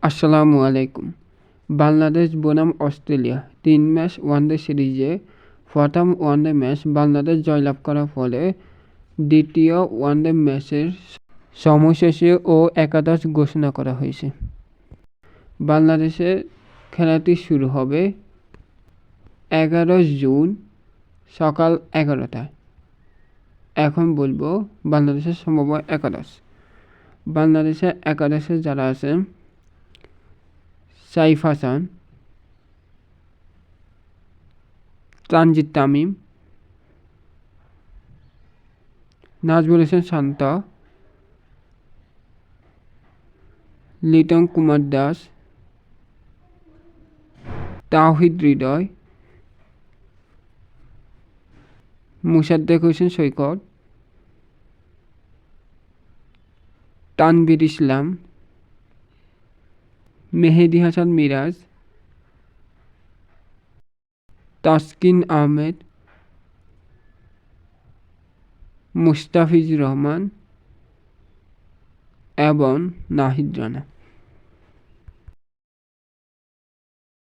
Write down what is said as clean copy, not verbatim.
আসসালামু আলাইকুম। বাংলাদেশ বনাম অস্ট্রেলিয়া ৩ ম্যাচ ওয়ানডে সিরিজে প্রথম ওয়ানডে ম্যাচ বাংলাদেশ জয়লাভ করার ফলে দ্বিতীয় ওয়ানডে ম্যাচের সময় শেষে ও একাদশ ঘোষণা করা হয়েছে। বাংলাদেশের খেলাটি শুরু হবে ১১ জুন সকাল ১১টায়। এখন বলবো বাংলাদেশের সম্ভাব্য একাদশ। বাংলাদেশের একাদশে যারা আছেন: সাইফ হাসান, তানজিদ তামিম, নাজমুল হোসেন শান্ত, লিটন কুমার দাস, তাওহিদ হৃদয়, মুসাদ্দেক হোসেন সৈকত, তানভীর ইসলাম, মেহেদী হাসান মিরাজ, তাসকিন আহমেদ, মুস্তাফিজুর রহমান এবং নাহিদ রানা।